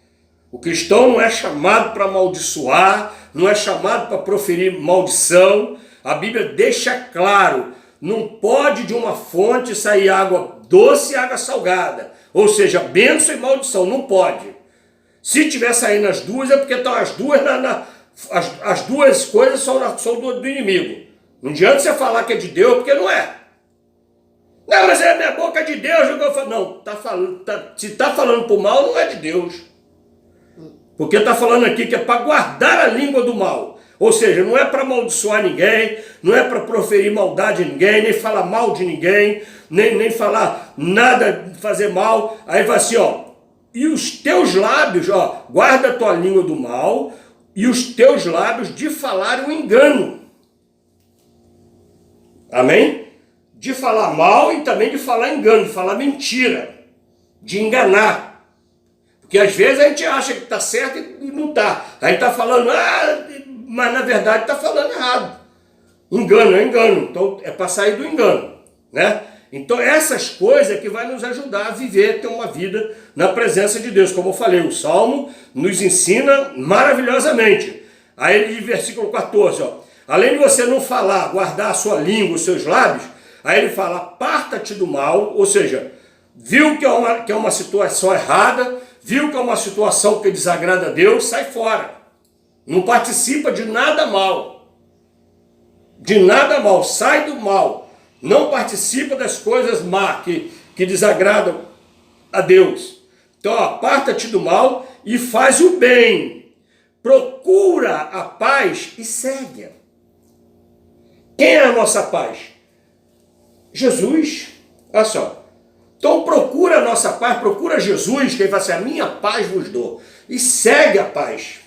O cristão não é chamado para amaldiçoar, não é chamado para proferir maldição. A Bíblia deixa claro, não pode de uma fonte sair água doce e água salgada. Ou seja, bênção e maldição, não pode. Se tiver saindo as duas, é porque estão as duas as duas coisas são do inimigo. Não adianta você falar que é de Deus, porque não é. Não, mas é a minha boca de Deus. Não, se está falando para o mal, não é de Deus. Porque está falando aqui que é para guardar a língua do mal. Ou seja, não é para amaldiçoar ninguém, não é para proferir maldade a ninguém, nem falar mal de ninguém, nem falar nada, fazer mal. Aí vai assim, ó, e os teus lábios, ó, guarda a tua língua do mal, e os teus lábios de falar o engano. Amém? De falar mal e também de falar engano, de falar mentira, de enganar. Porque às vezes a gente acha que está certo e não está. Aí está falando, mas na verdade está falando errado. Engano é engano, então é para sair do engano, né? Então essas coisas que vai nos ajudar a viver, ter uma vida na presença de Deus. Como eu falei, o Salmo nos ensina maravilhosamente. Aí ele, versículo 14, ó, além de você não falar, guardar a sua língua, os seus lábios, aí ele fala, aparta-te do mal, ou seja, viu que é uma situação errada, viu que é uma situação que desagrada a Deus, sai fora. Não participa de nada mal. De nada mal, sai do mal. Não participa das coisas má que desagradam a Deus. Então aparta-te do mal e faz o bem. Procura a paz e segue-a. Quem é a nossa paz? Jesus. Olha só. Então procura a nossa paz, procura Jesus, que ele fala assim, a minha paz vos dou. E segue a paz.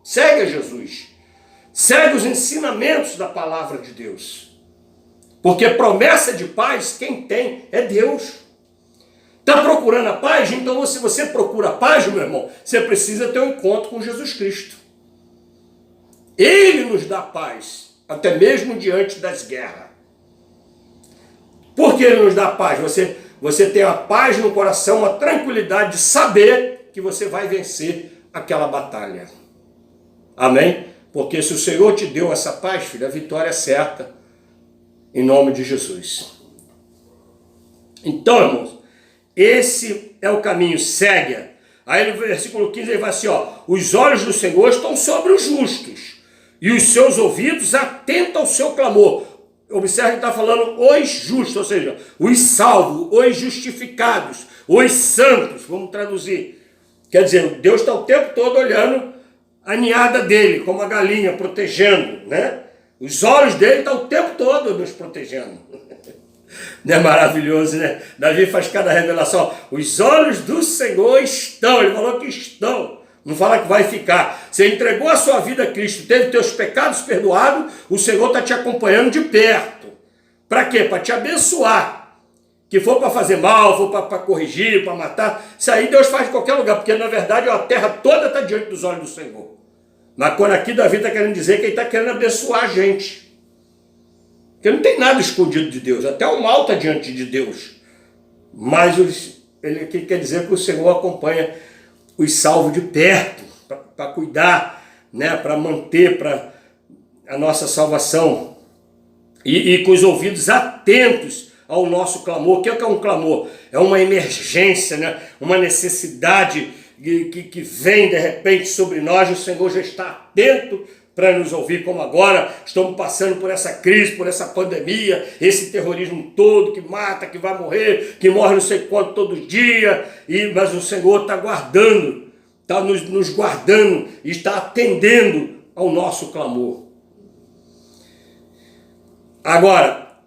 Segue a Jesus. Segue os ensinamentos da palavra de Deus. Porque promessa de paz, quem tem é Deus. Está procurando a paz? Então se você procura a paz, meu irmão, você precisa ter um encontro com Jesus Cristo. Ele nos dá paz, até mesmo diante das guerras. Por que ele nos dá paz? Você tem a paz no coração, a tranquilidade de saber que você vai vencer aquela batalha. Amém? Porque se o Senhor te deu essa paz, filho, a vitória é certa. Em nome de Jesus. Então, irmãos, esse é o caminho, segue. Aí no versículo 15 ele vai assim, ó, os olhos do Senhor estão sobre os justos, e os seus ouvidos atentam ao seu clamor. Observe que está falando os justos, ou seja, os salvos, os justificados, os santos, vamos traduzir. Quer dizer, Deus está o tempo todo olhando a ninhada dele, como a galinha, protegendo, né? Os olhos dele estão o tempo todo nos protegendo. Não é maravilhoso, né? Davi faz cada revelação. Os olhos do Senhor estão. Ele falou que estão. Não fala que vai ficar. Você entregou a sua vida a Cristo, teve teus pecados perdoados, o Senhor está te acompanhando de perto. Para quê? Para te abençoar. Que for para fazer mal, for para corrigir, para matar. Isso aí Deus faz em qualquer lugar, porque na verdade a terra toda está diante dos olhos do Senhor. Mas quando aqui Davi está querendo dizer que ele está querendo abençoar a gente. Porque não tem nada escondido de Deus, até o mal está diante de Deus. Mas ele aqui quer dizer que o Senhor acompanha os salvos de perto, para cuidar, né, para manter para a nossa salvação. E com os ouvidos atentos ao nosso clamor. O que é um clamor? É uma emergência, né? Uma necessidade que vem de repente sobre nós. O Senhor já está atento para nos ouvir, como agora estamos passando por essa crise, por essa pandemia, esse terrorismo todo que mata, que vai morrer, que morre não sei quanto todo dia, mas o Senhor está guardando, está nos guardando e está atendendo ao nosso clamor. Agora,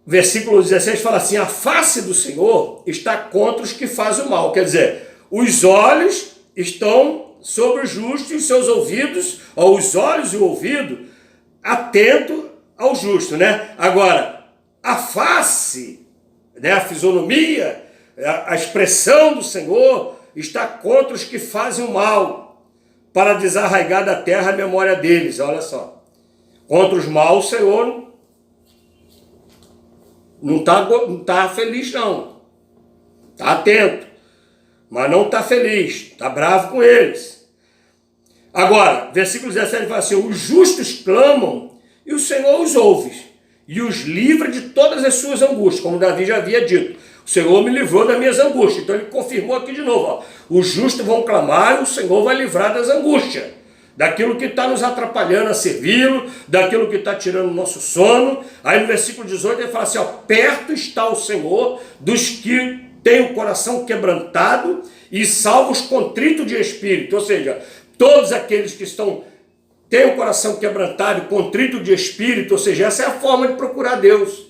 versículo 16 fala assim: a face do Senhor está contra os que fazem o mal. Quer dizer, os olhos estão sobre o justo e seus ouvidos, ou os olhos e o ouvido, atento ao justo, né? Agora, a face, né, a fisionomia, a expressão do Senhor está contra os que fazem o mal, para desarraigar da terra a memória deles. Olha só, contra os maus o Senhor não está feliz, não. Está atento, mas não está feliz, está bravo com eles. Agora, versículo 17 fala assim: os justos clamam e o Senhor os ouve e os livra de todas as suas angústias, como Davi já havia dito. O Senhor me livrou das minhas angústias. Então ele confirmou aqui de novo, ó, os justos vão clamar e o Senhor vai livrar das angústias, daquilo que está nos atrapalhando a servi-lo, daquilo que está tirando o nosso sono. Aí no versículo 18 ele fala assim, ó, perto está o Senhor dos que têm o coração quebrantado e salva os contritos de espírito. Ou seja, todos aqueles que têm o coração quebrantado e contrito de espírito, ou seja, essa é a forma de procurar Deus.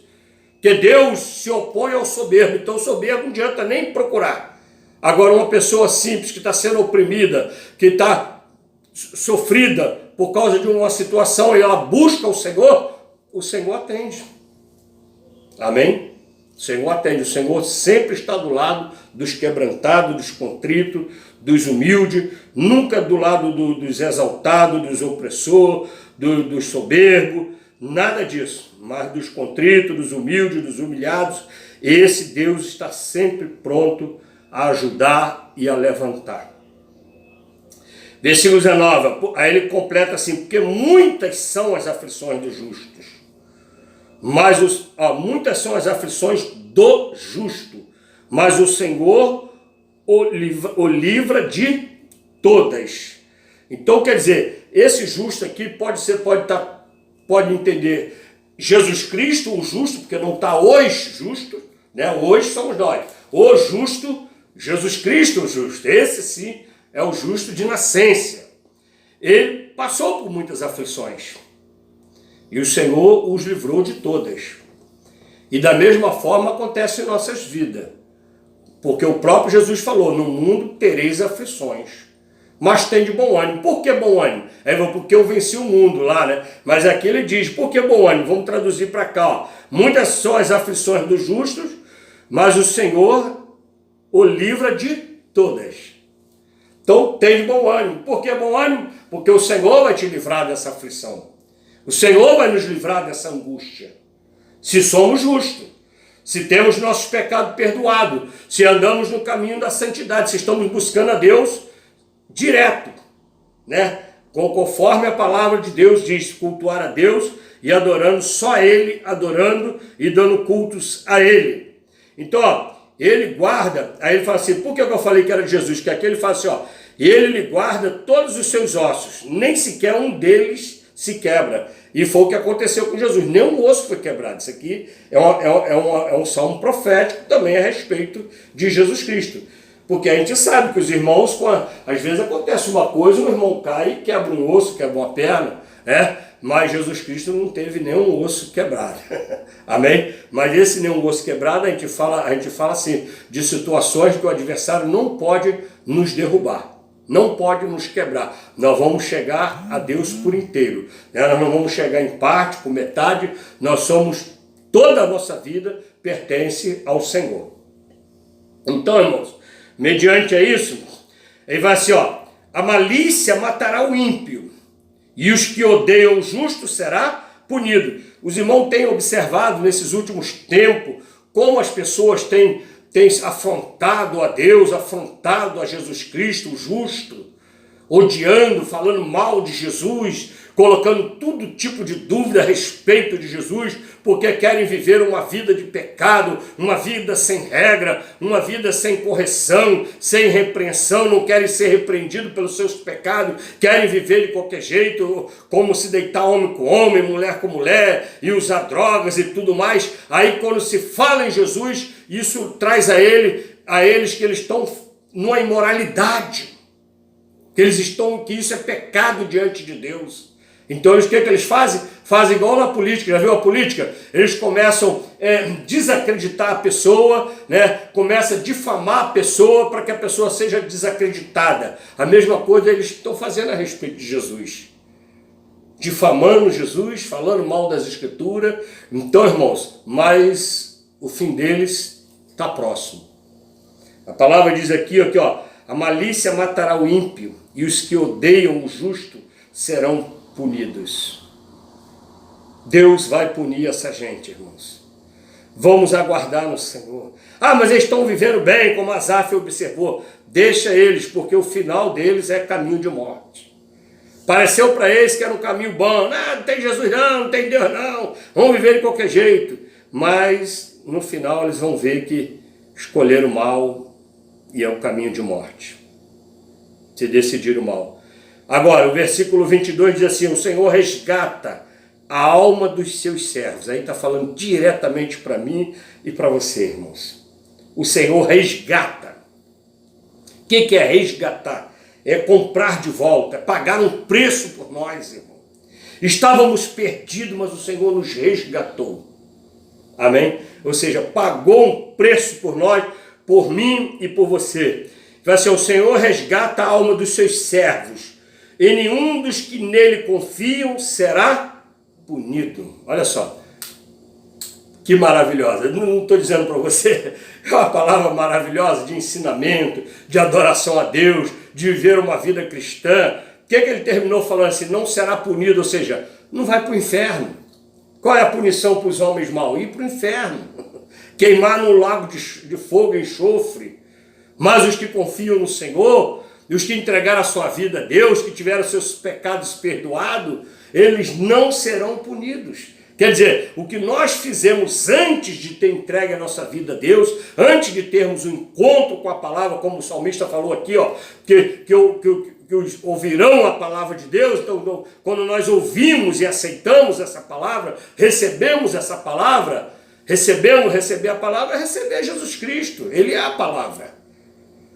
Porque Deus se opõe ao soberbo, então o soberbo não adianta nem procurar. Agora uma pessoa simples que está sendo oprimida, que está sofrida por causa de uma situação e ela busca o Senhor atende. Amém? O Senhor atende. O Senhor sempre está do lado dos quebrantados, dos contritos, dos humildes, nunca do lado dos exaltados, dos opressores, dos soberbos, nada disso. Mas dos contritos, dos humildes, dos humilhados, esse Deus está sempre pronto a ajudar e a levantar. Versículo 19, aí ele completa assim, porque muitas são as aflições dos justos, mas muitas são as aflições do justo, mas o Senhor o livra de todas. Então quer dizer, esse justo aqui pode entender Jesus Cristo, o justo, porque não está hoje justo, né? Hoje somos nós, o justo, Jesus Cristo o justo, esse sim é o justo de nascença. Ele passou por muitas aflições e o Senhor os livrou de todas. E da mesma forma acontece em nossas vidas, porque o próprio Jesus falou, no mundo tereis aflições, mas tem de bom ânimo. Por que bom ânimo? Porque eu venci o mundo lá, né? Mas aqui ele diz, por que bom ânimo? Vamos traduzir para cá, ó. Muitas são as aflições dos justos, mas o Senhor o livra de todas. Então tem de bom ânimo. Por que bom ânimo? Porque o Senhor vai te livrar dessa aflição. O Senhor vai nos livrar dessa angústia. Se somos justos, se temos nossos pecados perdoados, se andamos no caminho da santidade, se estamos buscando a Deus direto, né? Conforme a palavra de Deus diz, cultuar a Deus e adorando só Ele, adorando e dando cultos a Ele. Então, ó, Ele guarda, aí ele fala assim, por que eu falei que era de Jesus? Que aqui ele fala assim, ó, Ele lhe guarda todos os seus ossos, nem sequer um deles se quebra. E foi o que aconteceu com Jesus, nenhum osso foi quebrado. Isso aqui é um salmo profético também a respeito de Jesus Cristo. Porque a gente sabe que os irmãos, às vezes acontece uma coisa, um irmão cai e quebra um osso, quebra uma perna, né? Mas Jesus Cristo não teve nenhum osso quebrado. Amém? Mas esse nenhum osso quebrado, a gente fala assim, de situações que o adversário não pode nos derrubar. Não pode nos quebrar. Nós vamos chegar a Deus por inteiro. Né? Nós não vamos chegar em parte, por metade. Toda a nossa vida pertence ao Senhor. Então, irmãos, mediante a isso, ele vai assim, ó, a malícia matará o ímpio, e os que odeiam o justo será punido. Os irmãos têm observado nesses últimos tempos como as pessoas têm afrontado a Deus, afrontado a Jesus Cristo, o justo, odiando, falando mal de Jesus, colocando todo tipo de dúvida a respeito de Jesus, porque querem viver uma vida de pecado, uma vida sem regra, uma vida sem correção, sem repreensão, não querem ser repreendidos pelos seus pecados, querem viver de qualquer jeito, como se deitar homem com homem, mulher com mulher, e usar drogas e tudo mais. Aí quando se fala em Jesus, isso traz a eles que eles estão numa imoralidade, que isso é pecado diante de Deus. Então, o que eles fazem? Fazem igual na política, já viu a política? Eles começam a desacreditar a pessoa, né? Começam a difamar a pessoa para que a pessoa seja desacreditada. A mesma coisa eles estão fazendo a respeito de Jesus. Difamando Jesus, falando mal das Escrituras. Então, irmãos, mas o fim deles está próximo. A palavra diz aqui, ó, a malícia matará o ímpio e os que odeiam o justo serão punidos. Deus vai punir essa gente, irmãos. Vamos aguardar no Senhor. Ah, mas eles estão vivendo bem, como Asaf observou. Deixa eles, porque o final deles é caminho de morte. Pareceu para eles que era um caminho bom. Não tem Jesus não tem Deus não. Vão viver de qualquer jeito. Mas no final eles vão ver que escolheram mal e é o caminho de morte. Se decidiram mal. Agora, o versículo 22 diz assim, o Senhor resgata a alma dos seus servos. Aí está falando diretamente para mim e para você, irmãos. O Senhor resgata. O que é resgatar? É comprar de volta, é pagar um preço por nós, irmão. Estávamos perdidos, mas o Senhor nos resgatou. Amém? Ou seja, pagou um preço por nós, por mim e por você. Vai ser, o Senhor resgata a alma dos seus servos. E nenhum dos que nele confiam será punido. Olha só, que maravilhosa. Eu não estou dizendo para você, é uma palavra maravilhosa de ensinamento, de adoração a Deus, de viver uma vida cristã. O que ele terminou falando assim? Não será punido, ou seja, não vai para o inferno. Qual é a punição para os homens maus? Ir para o inferno. Queimar num lago de fogo e enxofre. Mas os que confiam no Senhor, e os que entregaram a sua vida a Deus, que tiveram seus pecados perdoados, eles não serão punidos. Quer dizer, o que nós fizemos antes de ter entregue a nossa vida a Deus, antes de termos um encontro com a palavra, como o salmista falou aqui, ó, que ouvirão a palavra de Deus. Então, quando nós ouvimos e aceitamos essa palavra, recebemos essa palavra, receber a palavra é receber Jesus Cristo. Ele é a palavra.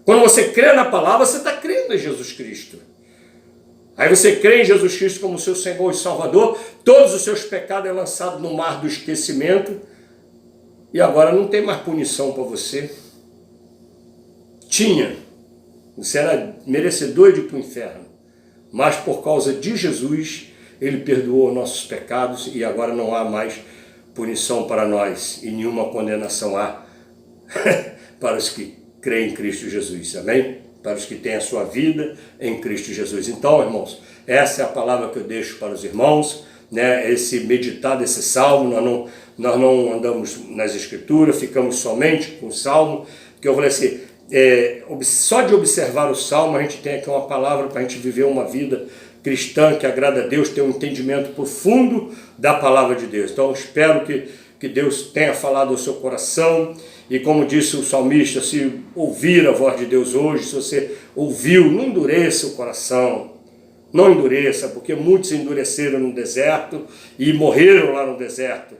Quando você crê na palavra, você está crendo em Jesus Cristo. Aí você crê em Jesus Cristo como seu Senhor e Salvador, todos os seus pecados é lançado no mar do esquecimento, e agora não tem mais punição para você. Tinha. Você era merecedor de ir para o inferno. Mas por causa de Jesus, Ele perdoou nossos pecados e agora não há mais punição para nós e nenhuma condenação há para os que creem em Cristo Jesus, amém? Para os que têm a sua vida em Cristo Jesus. Então, irmãos, essa é a palavra que eu deixo para os irmãos, né? Esse meditar desse salmo, nós não andamos nas escrituras, ficamos somente com o salmo, porque eu falei assim, só de observar o salmo a gente tem aqui uma palavra para a gente viver uma vida cristã que agrada a Deus, ter um entendimento profundo da palavra de Deus. Então, eu espero que Deus tenha falado ao seu coração. E como disse o salmista, se ouvir a voz de Deus hoje, se você ouviu, não endureça o coração, não endureça, porque muitos endureceram no deserto e morreram lá no deserto.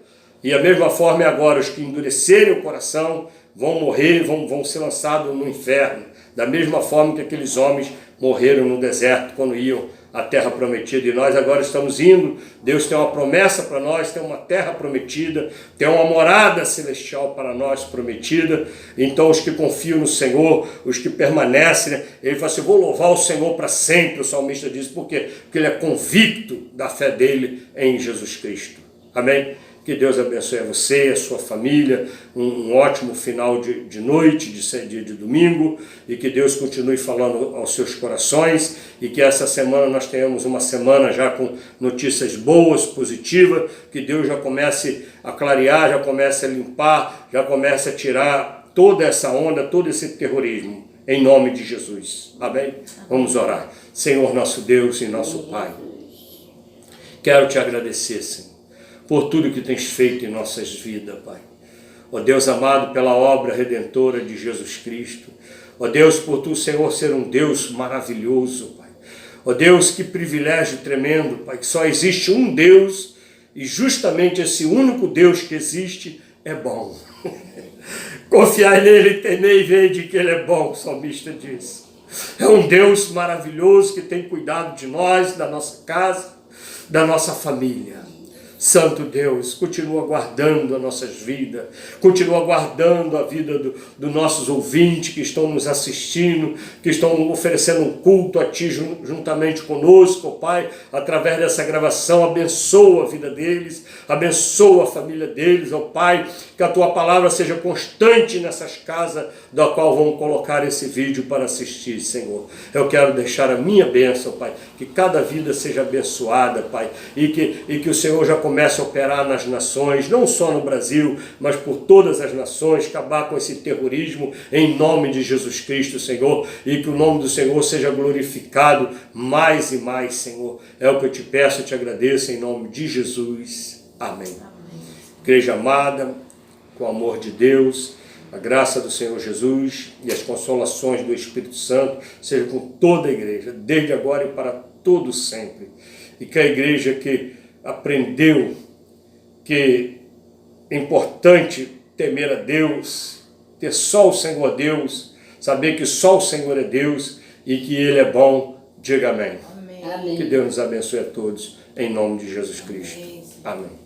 E a mesma forma é agora, os que endurecerem o coração vão morrer, vão ser lançados no inferno, da mesma forma que aqueles homens morreram no deserto quando iam à terra prometida. E nós agora estamos indo, Deus tem uma promessa para nós, tem uma terra prometida, tem uma morada celestial para nós prometida. Então os que confiam no Senhor, os que permanecem, né? Ele fala assim, vou louvar o Senhor para sempre, o salmista diz, por quê? Porque ele é convicto da fé dele em Jesus Cristo. Amém? Que Deus abençoe a você, a sua família, um ótimo final de noite, de domingo, e que Deus continue falando aos seus corações, e que essa semana nós tenhamos uma semana já com notícias boas, positivas, que Deus já comece a clarear, já comece a limpar, já comece a tirar toda essa onda, todo esse terrorismo, em nome de Jesus. Amém? Vamos orar. Senhor nosso Deus e nosso Pai, quero te agradecer, Senhor, por tudo que tens feito em nossas vidas, Pai. Ó Deus amado, pela obra redentora de Jesus Cristo. Ó Deus, por tu, Senhor, ser um Deus maravilhoso, Pai. Ó Deus, que privilégio tremendo, Pai, que só existe um Deus e justamente esse único Deus que existe é bom. Confiai nele, temei e vede que ele é bom, o salmista diz. É um Deus maravilhoso que tem cuidado de nós, da nossa casa, da nossa família. Santo Deus, continua guardando as nossas vidas, continua guardando a vida dos nossos ouvintes que estão nos assistindo, que estão oferecendo um culto a Ti juntamente conosco, ó Pai, através dessa gravação. Abençoa a vida deles, abençoa a família deles, ó Pai, que a Tua palavra seja constante nessas casas da qual vão colocar esse vídeo para assistir, Senhor. Eu quero deixar a minha bênção, Pai, que cada vida seja abençoada, Pai, e que o Senhor já comece a operar nas nações, não só no Brasil, mas por todas as nações, acabar com esse terrorismo em nome de Jesus Cristo, Senhor, e que o nome do Senhor seja glorificado mais e mais, Senhor. É o que eu te peço, eu te agradeço em nome de Jesus. Amém. Igreja amada, com o amor de Deus, a graça do Senhor Jesus e as consolações do Espírito Santo sejam com toda a igreja, desde agora e para todo sempre. E que a igreja que aprendeu que é importante temer a Deus, ter só o Senhor Deus, saber que só o Senhor é Deus e que Ele é bom, diga amém. Amém. Que Deus nos abençoe a todos, em nome de Jesus Cristo. Amém.